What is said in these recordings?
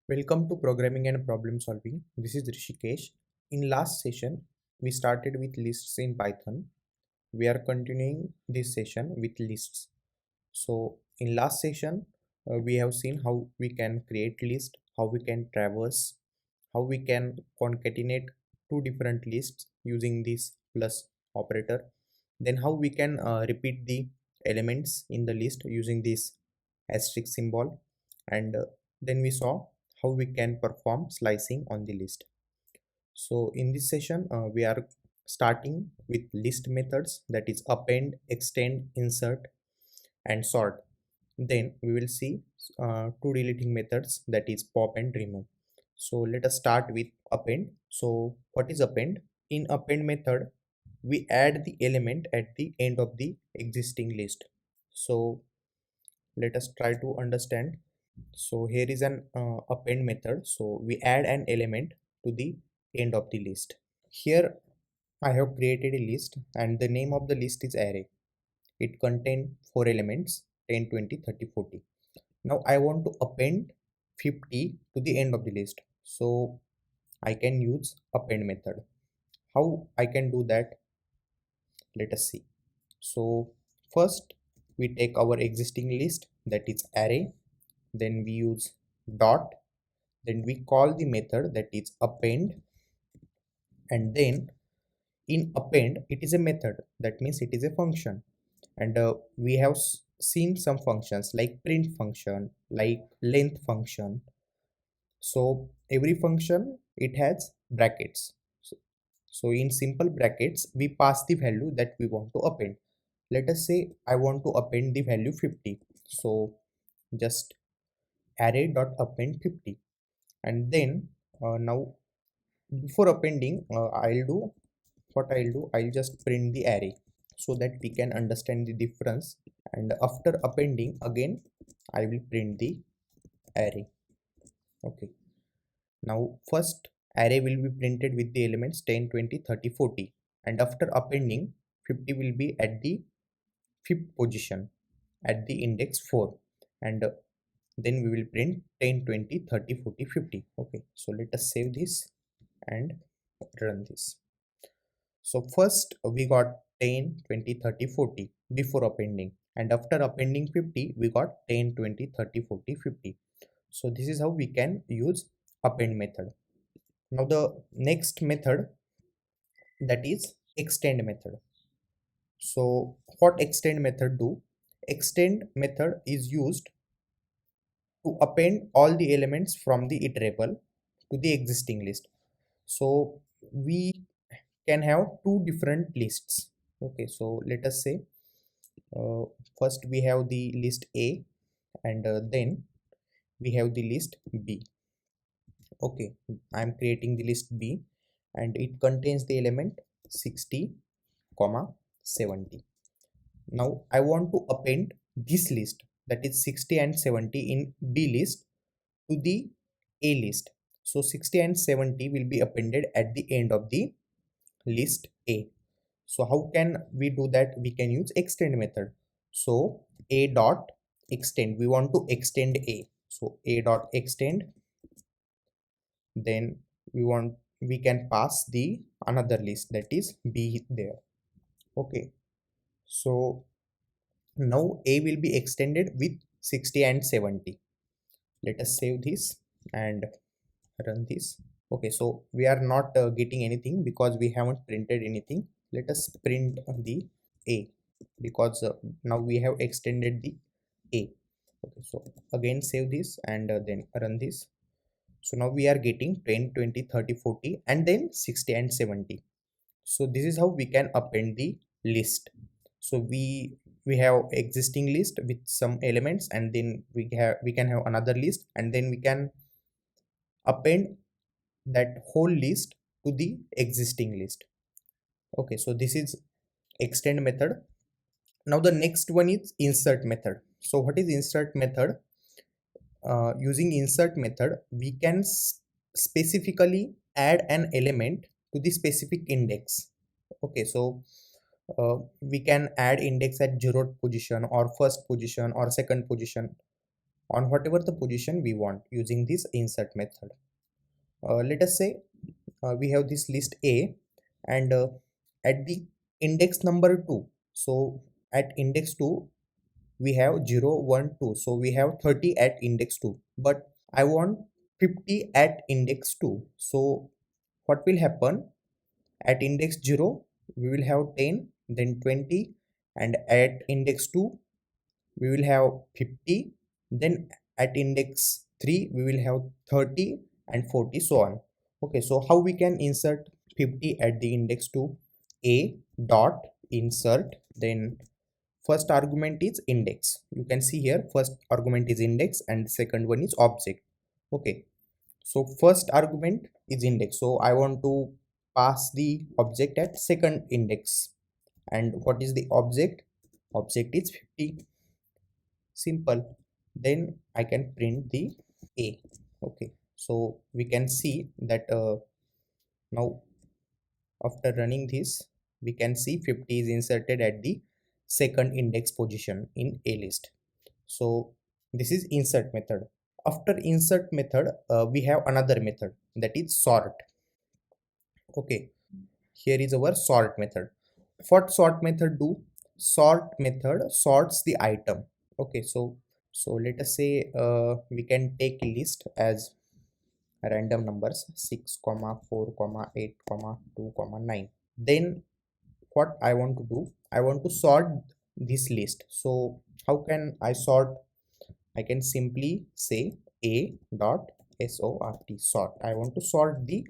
Welcome to Programming and Problem Solving. This is Rishikesh. In last session, we started with lists in Python. We are continuing this session with lists. So in last session, we have seen how we can create list, how we can traverse, how we can concatenate two different lists using this plus operator. Then how we can repeat the elements in the list using this asterisk symbol. And then we saw how we can perform slicing on the list. So in this session, we are starting with list methods, that is append, extend, insert and sort. Then we will see two deleting methods, that is pop and remove. So let us start with append. So what is append? In append method, we add the element at the end of the existing list. So let us try to understand. So here is an append method. So we add an element to the end of the list. Here I have created a list and the name of the list is array. It contains 4 elements 10, 20, 30, 40. Now I want to append 50 to the end of the list. So I can use append method. How I can do that? Let us see. So first we take our existing list, that is array. Then we use dot. Then we call the method, that is append. And then in append, it is a method. That means it is a function. And we have seen some functions like print function, like length function. So every function, it has brackets. So in simple brackets, we pass the value that we want to append. Let us say I want to append the value 50. So just array dot append 50. And then now before appending, I'll just print the array so that we can understand the difference. And after appending again, I will print the array. Okay, now first array will be printed with the elements 10, 20, 30, 40, and after appending 50 will be at the fifth position at the index 4, and then we will print 10, 20, 30, 40, 50. Okay, so let us save this and run this. So first we got 10, 20, 30, 40 before appending, and after appending 50 we got 10, 20, 30, 40, 50. So this is how we can use append method. Now the next method, that is extend method. So what extend method do? Extend method is used to append all the elements from the iterable to the existing list. So we can have two different lists. Okay, so let us say uh, first we have the list A, and then we have the list B. Okay, I am creating the list B and it contains the element 60, 70. Now I want to append this list, that is 60 and 70 in B list, to the A list. So 60 and 70 will be appended at the end of the list A. So how can we do that? We can use extend method. So a dot extend, we want to extend A. So a dot extend, then we can pass the another list, that is B there. Okay, so now A will be extended with 60 and 70. Let us save this and run this. Okay, so we are not getting anything because we haven't printed anything. Let us print the A, because now we have extended the A. Okay, so again save this and then run this. So now we are getting 10, 20, 30, 40 and then 60 and 70. So this is how we can append the list. So we have existing list with some elements, and then we can have another list, and then we can append that whole list to the existing list. Okay, so this is extend method. Now the next one is insert method. So what is insert method? Using insert method, we can specifically add an element to the specific index. Okay, so we can add index at 0th position or first position or second position. on whatever the position we want using this insert method. Let us say we have this list A, and at the index number 2, so at index 2 we have 0 1 2, so we have 30 at index 2, but I want 50 at index 2. So what will happen? At index 0 we will have 10, then 20, and at index 2 we will have 50, then at index 3 we will have 30 and 40, so on. Okay, so how we can insert 50 at the index 2? A dot insert, then first argument is index. You can see here first argument is index and second one is object. Okay, so first argument is index, so I want to pass the object at second index. And what is the object? Object is 50. Simple. Then I can print the A. Okay, so we can see that now after running this we can see 50 is inserted at the second index position in A list. So this is insert method. After insert method we have another method, that is sort. Okay, here is our sort method. What sort method do? Sort method sorts the item. Okay, so let us say we can take list as random numbers 6 comma 4 comma 8 comma 2 comma 9. Then what I want to do, I want to sort this list. So how can I sort? I can simply say a dot sort, sort. I want to sort the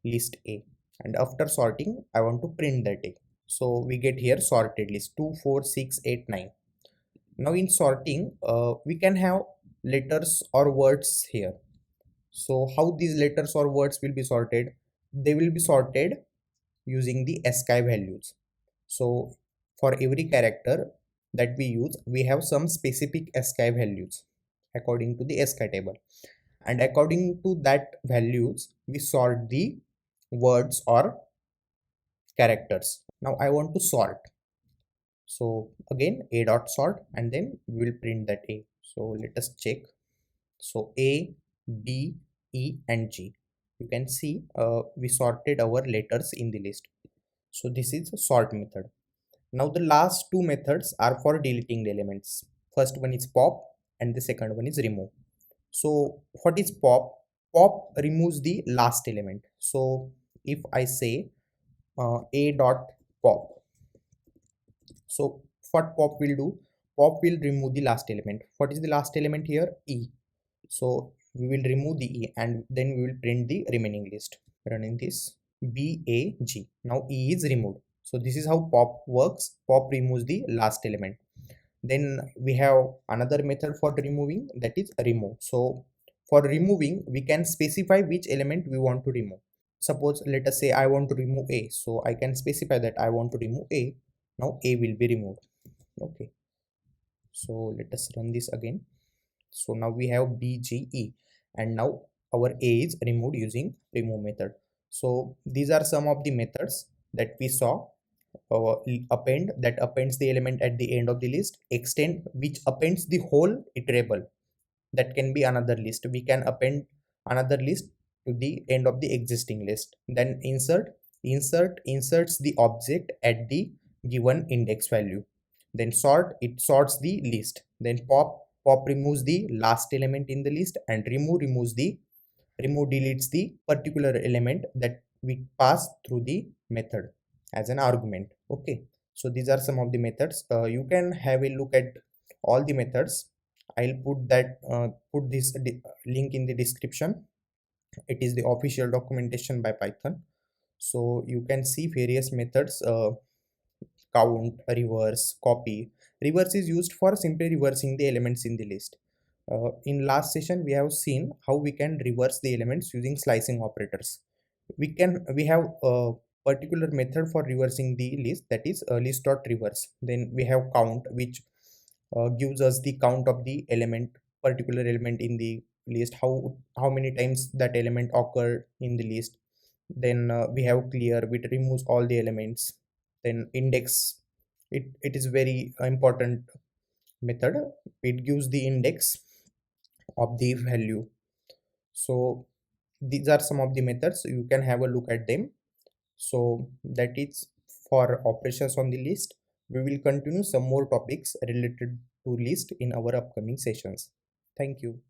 list A, and after sorting I want to print that A. So we get here sorted list 2 4 6 8 9. Now in sorting we can have letters or words here. So how these letters or words will be sorted? They will be sorted using the ASCII values. So for every character that we use we have some specific ASCII values according to the ASCII table, and according to that values we sort the words or characters. Now I want to sort, so again a dot sort, and then we will print that A. So let us check. So A, B, E and G, you can see we sorted our letters in the list. So this is a sort method. Now the last two methods are for deleting the elements. First one is pop and the second one is remove. So what is pop? Pop removes the last element. So if I say a dot pop, so what pop will do? Pop will remove the last element. What is the last element here? E. So we will remove the E and then we will print the remaining list. Running this B, A, G. Now E is removed. So this is how pop works. Pop removes the last element. Then we have another method for removing, that is remove. So for removing we can specify which element we want to remove. Suppose let us say I want to remove A, so I can specify that I want to remove A. Now A will be removed. Okay, so let us run this again. So now we have B, G, E, and now our A is removed using remove method. So these are some of the methods that we saw. Append, that appends the element at the end of the list. Extend, which appends the whole iterable, that can be another list. We can append another list to the end of the existing list. Then insert, insert inserts the object at the given index value. Then sort, it sorts the list. Then pop, pop removes the last element in the list, and remove deletes the particular element that we pass through the method as an argument. Okay, so these are some of the methods. You can have a look at all the methods. I'll put this link in the description. It is the official documentation by Python, so you can see various methods. Count, reverse, copy. Reverse is used for simply reversing the elements in the list. In last session we have seen how we can reverse the elements using slicing operators. We have a particular method for reversing the list, that is list dot reverse. Then we have count, which gives us the count of the particular element in the list, how many times that element occurred in the list. Then we have clear, which removes all the elements. Then index, it is very important method. It gives the index of the value. So these are some of the methods, you can have a look at them. So that is for operations on the list. We will continue some more topics related to list in our upcoming sessions. Thank you.